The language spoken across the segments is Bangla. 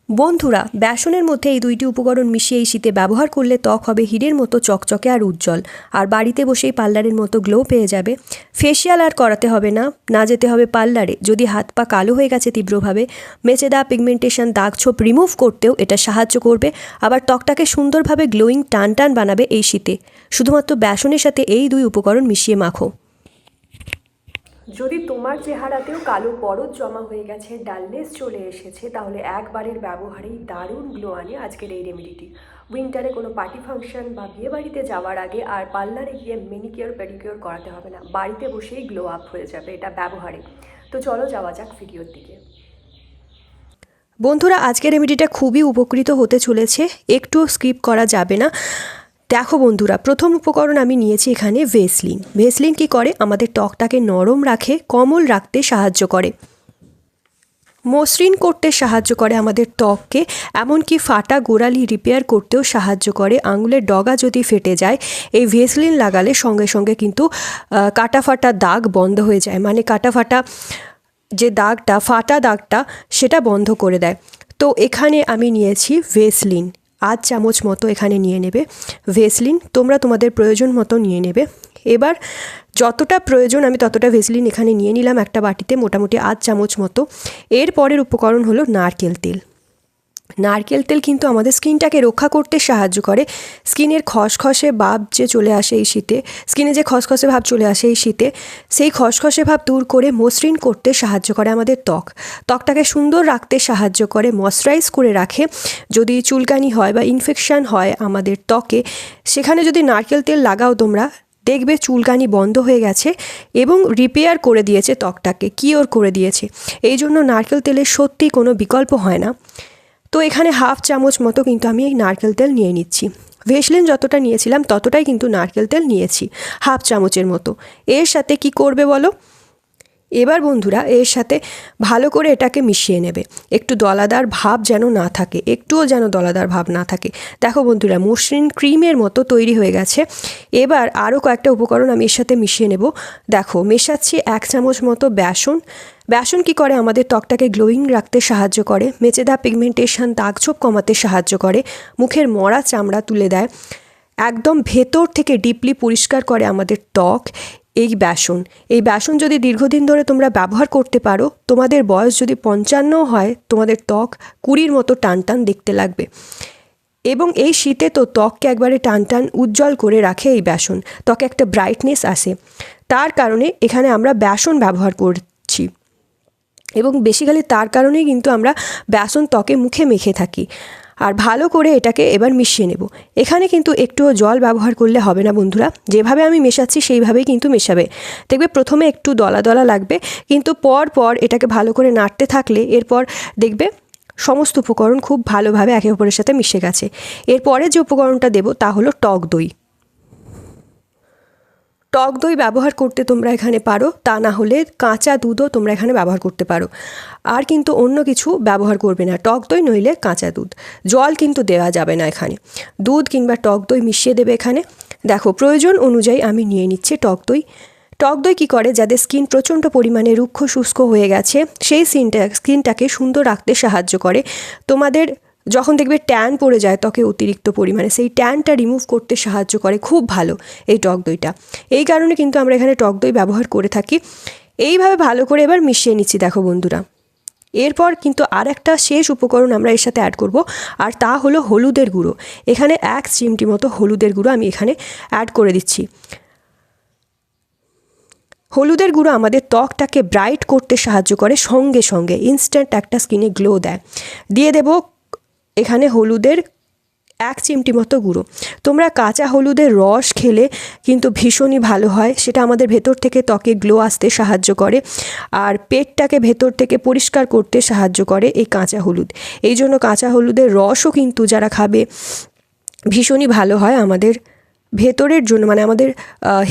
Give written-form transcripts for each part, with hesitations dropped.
বন্ধুরা, বেসনের মধ্যে এই দুইটি উপকরণ মিশিয়ে এই শীতে ব্যবহার করলে ত্বক হবে হীরের মতো চকচকে আর উজ্জ্বল। আর বাড়িতে বসেই পার্লারের মতো গ্লো পেয়ে যাবে। ফেসিয়াল আর করাতে হবে না, না যেতে হবে পার্লারে। যদি হাত পা কালো হয়ে গেছে তীব্রভাবে, মেচেদা, পিগমেন্টেশন, দাগ ছোপ রিমুভ করতেও এটা সাহায্য করবে। আবার ত্বকটাকে সুন্দরভাবে গ্লোয়িং টান টান বানাবে এই শীতে। শুধুমাত্র বেসনের সাথে এই দুই উপকরণ মিশিয়ে মাখো। যদি তোমার চেহারাতেও কালো পরত জমা হয়ে গেছে, ডালনেস চলে এসেছে, তাহলে একবারের ব্যবহারেই দারুণ গ্লো আনে আজকের এই রেমেডিটি। উইন্টারে কোনো পার্টি ফাংশন বা বিয়ে বাড়িতে যাওয়ার আগে আর পার্লারে গিয়ে মেনিকিওর পেডিকিওর করাতে হবে না, বাড়িতে বসেই গ্লো আপ হয়ে যাবে এটা ব্যবহারে। তো চলো যাওয়া যাক ভিডিওর দিকে। বন্ধুরা, আজকের রেমেডিটা খুবই উপকৃত হতে চলেছে, একটুও স্কিপ করা যাবে না। দেখো বন্ধুরা, প্রথম উপকরণ আমি নিয়েছি এখানে ভেসলিন। ভেসলিন কি করে? আমাদের ত্বকটাকে নরম রাখে, কোমল রাখতে সাহায্য করে, মসৃণ করতে সাহায্য করে আমাদের ত্বককে, এমনকি ফাটা গোড়ালি রিপেয়ার করতেও সাহায্য করে। আঙুলের ডগা যদি ফেটে যায়, এই ভেসলিন লাগালে সঙ্গে সঙ্গে কিন্তু কাটা ফাটা দাগ বন্ধ হয়ে যায়, মানে কাটা ফাটা যে দাগটা, ফাটা দাগটা, সেটা বন্ধ করে দেয়। তো এখানে আমি নিয়েছি ভেসলিন, 8 চামচ মতো এখানে নিয়ে নেবে ভেসলিন। তোমরা তোমাদের প্রয়োজন মতো নিয়ে নেবে। এবার যতটা প্রয়োজন আমি ততটা ভেসলিন এখানে নিয়ে নিলাম একটা বাটিতে, মোটামুটি 8 চামচ মতো। এর পরের উপকরণ হলো নারকেল তেল। নারকেল তেল কিন্তু আমাদের স্কিনটাকে রক্ষা করতে সাহায্য করে। স্কিনের খসখসে ভাব যে চলে আসে এই শীতে, স্কিনে যে খসখসে ভাব চলে আসে এই শীতে, সেই খসখসে ভাব দূর করে মসৃণ করতে সাহায্য করে আমাদের ত্বকটাকে সুন্দর রাখতে সাহায্য করে, ময়শ্চারাইজ করে রাখে। যদি চুলকানি হয় বা ইনফেকশান হয় আমাদের ত্বকে, সেখানে যদি নারকেল তেল লাগাও তোমরা, দেখবে চুলকানি বন্ধ হয়ে গেছে এবং রিপেয়ার করে দিয়েছে ত্বকটাকে, কিওর করে দিয়েছে। এই জন্য নারকেল তেলের সত্যি কোনো বিকল্প হয় না। তো এখানে 1/2 চামচ মতো কিন্তু আমি এই নারকেল তেল নিয়ে নিচ্ছি। ভেসলিন যতটা নিয়েছিলাম ততটাই কিন্তু নারকেল তেল নিয়েছি, 1/2 চামচের মতো। এর সাথে কি করবে বলো? এবার বন্ধুরা, এর সাথে ভালো করে এটাকে মিশিয়ে নেবে। একটু দলাদার ভাব যেন না থাকে, একটুও যেন দলাদার ভাব না থাকে। দেখো বন্ধুরা, মসৃণ ক্রিমের মতো তৈরি হয়ে গেছে। এবার আরও কয়েকটা উপকরণ আমি এর সাথে মিশিয়ে নেব। দেখো, মেশাচ্ছি 1 চামচ মতো বেসন। বেসন কি করে? আমাদের ত্বকটাকে গ্লোয়িং রাখতে সাহায্য করে, মেচেদা, পিগমেন্টেশন, দাগ ছোপ কমাতে সাহায্য করে, মুখের মরা চামড়া তুলে দেয়, একদম ভেতর থেকে ডিপলি পরিষ্কার করে আমাদের ত্বক। এই বেসন যদি দীর্ঘদিন ধরে তোমরা ব্যবহার করতে পারো, তোমাদের বয়স যদি 55 হয়, তোমাদের ত্বক 20-র মতো টান টান দেখতে লাগবে। এবং এই শীতে তো ত্বককে একবারে টান টান উজ্জ্বল করে রাখে এই বেসন, ত্বকে একটা ব্রাইটনেস আসে। তার কারণে এখানে আমরা বেসন ব্যবহার করছি, এবং বেসিক্যালি তার কারণেই কিন্তু আমরা বেসন ত্বকে মুখে মেখে থাকি। আর ভালো করে এটাকে এবার মিশিয়ে নেব। এখানে কিন্তু একটুও জল ব্যবহার করলে হবে না বন্ধুরা, যেভাবে আমি মেশাচ্ছি সেইভাবেই কিন্তু মেশাবে। দেখবে প্রথমে একটু দলা দলা লাগবে, কিন্তু পর পর এটাকে ভালো করে নাড়তে থাকলে এরপর দেখবে সমস্ত উপকরণ খুব ভালোভাবে একে অপরের সাথে মিশে গেছে। এরপরে যে উপকরণটা দেব তা হলো টক দই। টক দই ব্যবহার করতে তোমরা এখানে পারো, তা না হলে কাঁচা দুধও তোমরা এখানে ব্যবহার করতে পারো। আর কিন্তু অন্য কিছু ব্যবহার করবে না, টক দই নইলে কাঁচা দুধ। জল কিন্তু দেওয়া যাবে না এখানে, দুধ কিংবা টক দই মিশিয়ে দেবে এখানে। দেখো, প্রয়োজন অনুযায়ী আমি নিয়ে নিচ্ছি টক দই। টক দই কী করে? যাদের স্কিন প্রচণ্ড পরিমাণে রুক্ষ শুষ্ক হয়ে গেছে, সেই স্কিনটাকে সুন্দর রাখতে সাহায্য করে। তোমাদের যখন দেখবে ট্যান পড়ে যায় ত্বকে অতিরিক্ত পরিমাণে, সেই ট্যানটা রিমুভ করতে সাহায্য করে, খুব ভালো এই টক দইটা। এই কারণে কিন্তু আমরা এখানে টক দই ব্যবহার করে থাকি। এইভাবে ভালো করে এবার মিশিয়ে নিচ্ছি। দেখো বন্ধুরা, এরপর কিন্তু আর একটা শেষ উপকরণ আমরা এর সাথে অ্যাড করব, আর তা হলো হলুদের গুঁড়ো। এখানে 1 চিমটি মতো হলুদের গুঁড়ো আমি এখানে অ্যাড করে দিচ্ছি। হলুদের গুঁড়ো আমাদের ত্বকটাকে ব্রাইট করতে সাহায্য করে, সঙ্গে সঙ্গে ইনস্ট্যান্ট একটা স্কিনে গ্লো দেয়। দিয়ে দেব এখানে হলুদের 1 চিমটি মতো গুঁড়ো। তোমরা কাঁচা হলুদের রস খেলে কিন্তু ভীষণই ভালো হয়, সেটা আমাদের ভেতর থেকে ত্বকে গ্লো আসতে সাহায্য করে, আর পেটটাকে ভেতর থেকে পরিষ্কার করতে সাহায্য করে এই কাঁচা হলুদ। এই জন্য কাঁচা হলুদের রসও কিন্তু যারা খাবে ভীষণই ভালো হয় আমাদের ভেতরের জন্য, মানে আমাদের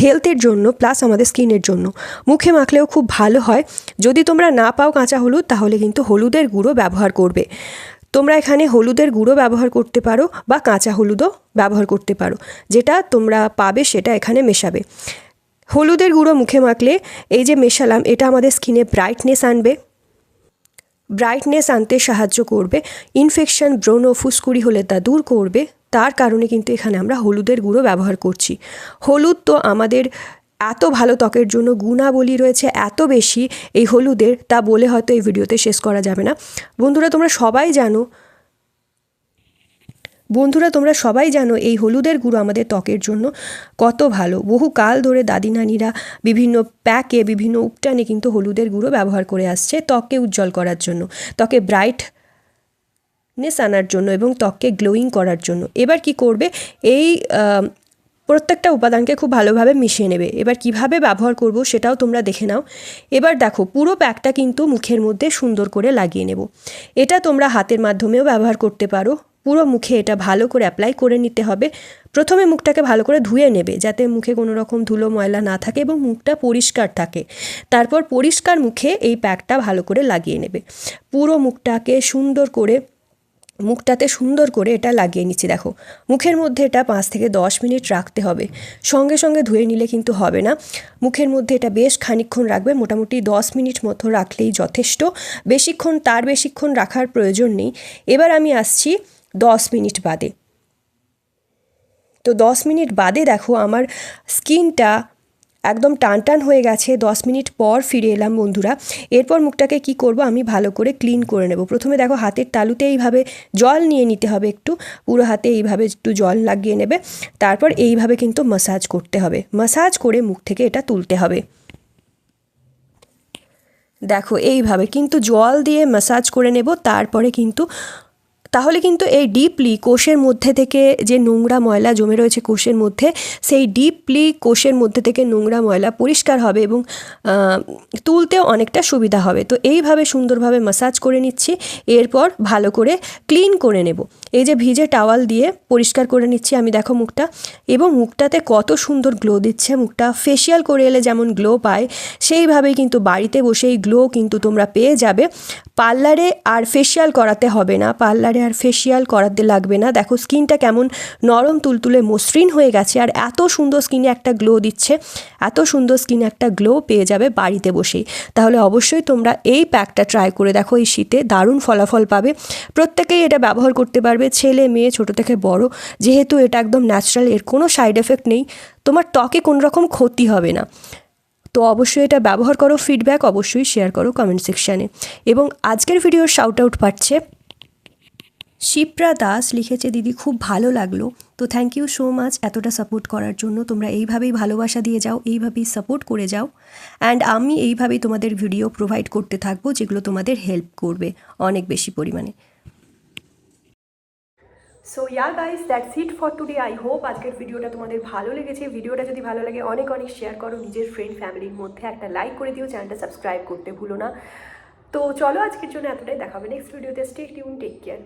হেলথের জন্য, প্লাস আমাদের স্কিনের জন্য। মুখে মাখলেও খুব ভালো হয়। যদি তোমরা না পাও কাঁচা হলুদ, তাহলে কিন্তু হলুদের গুঁড়ো ব্যবহার করবে। তোমরা এখানে হলুদের গুঁড়ো ব্যবহার করতে পারো বা কাঁচা হলুদও ব্যবহার করতে পারো, যেটা তোমরা পাবে সেটা এখানে মেশাবে। হলুদের গুঁড়ো মুখে মাখলে এই যে মেশালাম, এটা আমাদের স্কিনে ব্রাইটনেস আনবে, ব্রাইটনেস আনতে সাহায্য করবে, ইনফেকশন, ব্রণ, ফুসকুড়ি হলে তা দূর করবে। তার কারণে কিন্তু এখানে আমরা হলুদের গুঁড়ো ব্যবহার করছি। হলুদ তো আমাদের এত ভালো ত্বকের জন্য গুণাবলী রয়েছে এত বেশি এই হলুদের, তা বলে হয়তো এই ভিডিওতে শেষ করা যাবে না। বন্ধুরা তোমরা সবাই জানো এই হলুদের গুঁড়ো আমাদের ত্বকের জন্য কত ভালো। বহু কাল ধরে দাদি নানিরা বিভিন্ন প্যাকে, বিভিন্ন উপটানে কিন্তু হলুদের গুঁড়ো ব্যবহার করে আসছে ত্বককে উজ্জ্বল করার জন্য, ত্বকে ব্রাইটনেস আনার জন্য এবং ত্বককে গ্লোয়িং করার জন্য। এবার কি করবে, এই প্রত্যেকটা উপাদানকে খুব ভালোভাবে মিশিয়ে নেবে। এবার কিভাবে ব্যবহার করব সেটাও তোমরা দেখে নাও। এবার দেখো পুরো প্যাকটা কিন্তু মুখের মধ্যে সুন্দর করে লাগিয়ে নেব। এটা তোমরা হাতের মাধ্যমেও ব্যবহার করতে পারো। পুরো মুখে এটা ভালো করে অ্যাপ্লাই করে নিতে হবে। প্রথমে মুখটাকে ভালো করে ধুয়ে নেবে যাতে মুখে কোনো রকম ধুলো ময়লা না থাকে এবং মুখটা পরিষ্কার থাকে। তারপর পরিষ্কার মুখে এই প্যাকটা ভালো করে লাগিয়ে নেবে। পুরো মুখটাতে সুন্দর করে এটা লাগিয়ে নিচ্ছি। দেখো মুখের মধ্যে এটা 5 থেকে 10 মিনিট রাখতে হবে। সঙ্গে সঙ্গে ধুয়ে নিলে কিন্তু হবে না। মুখের মধ্যে এটা বেশ খানিকক্ষণ রাখবে, মোটামুটি 10 মিনিট মতো রাখলেই যথেষ্ট। তার বেশিক্ষণ রাখার প্রয়োজন নেই। এবার আমি আসছি 10 মিনিট বাদে। তো 10 মিনিট বাদে দেখো আমার স্কিনটা একদম টান হয়ে গেছে। 10 মিনিট পর ফিরে এলাম বন্ধুরা। এরপর মুখটাকে কি করব, আমি ভালো করে ক্লিন করে নেব। প্রথমে দেখো হাতের তালুতে এইভাবে জল নিয়ে নিতে হবে, একটু পুরো হাতে এইভাবে একটু জল লাগিয়ে নেবে। তারপর এইভাবে কিন্তু ম্যাসাজ করতে হবে, ম্যাসাজ করে মুখ থেকে এটা তুলতে হবে। দেখো এইভাবে কিন্তু জল দিয়ে ম্যাসাজ করে নেব। তাহলে কিন্তু এই ডিপলি কোষের মধ্যে থেকে যে নোংরা ময়লা জমে রয়েছে কোষের মধ্যে, সেই ডিপলি কোষের মধ্যে থেকে নোংরা ময়লা পরিষ্কার হবে এবং তুলতেও অনেকটা সুবিধা হবে। তো এইভাবে সুন্দরভাবে ম্যাসাজ করে নিচ্ছি। এরপর ভালো করে ক্লিন করে নেব। এই যে ভিজে টাওয়াল দিয়ে পরিষ্কার করে নিচ্ছি আমি, দেখো মুখটা, এবং মুখটাতে কত সুন্দর গ্লো দিচ্ছে। মুখটা ফেসিয়াল করে এলে যেমন গ্লো পায়, সেইভাবেই কিন্তু বাড়িতে বসে এই গ্লো কিন্তু তোমরা পেয়ে যাবে। পার্লারে আর ফেসিয়াল করাতে হবে না, লাগবে না। দেখো স্কিনটা কেমন নরম তুলতুলে মসৃণ হয়ে গেছে, আর এত সুন্দর স্কিনে একটা গ্লো দিচ্ছে। এত সুন্দর স্কিনে একটা গ্লো পেয়ে যাবে বাড়িতে বসেই। তাহলে অবশ্যই তোমরা এই প্যাকটা ট্রাই করে দেখো, এই শীতে দারুণ ফলাফল পাবে। প্রত্যেকেই এটা ব্যবহার করতে পারবে, ছেলে মেয়ে ছোট থেকে বড়, যেহেতু এটা একদম ন্যাচারাল, এর কোনো সাইড এফেক্ট নেই, তোমার ত্বকে কোনো রকম ক্ষতি হবে না। তো অবশ্যই এটা ব্যবহার করো, ফিডব্যাক অবশ্যই শেয়ার করো কমেন্ট সেকশানে। এবং আজকের ভিডিওর শাউট আউট পাচ্ছে শিপ্রা দাস, লিখেছে দিদি খুব ভালো লাগলো। তো থ্যাংক ইউ সো মাচ এতটা সাপোর্ট করার জন্য। তোমরা এইভাবেই ভালোবাসা দিয়ে যাও, এইভাবেই সাপোর্ট করে যাও, অ্যান্ড আমি এইভাবেই তোমাদের ভিডিও প্রোভাইড করতে থাকবো যেগুলো তোমাদের হেল্প করবে অনেক বেশি পরিমাণে। So guys, that's it for today. I hope আজকের ভিডিওটা তোমাদের ভালো লেগেছে। ভিডিওটা যদি ভালো লাগে অনেক শেয়ার করো নিজের ফ্রেন্ড ফ্যামিলির মধ্যে, একটা লাইক করে দিও, চ্যানেলটা সাবস্ক্রাইব করতে ভুলো না। তো চলো আজকের জন্য এতটাই, দেখা হবে নেক্সট ভিডিওতে। Stay tune, take care.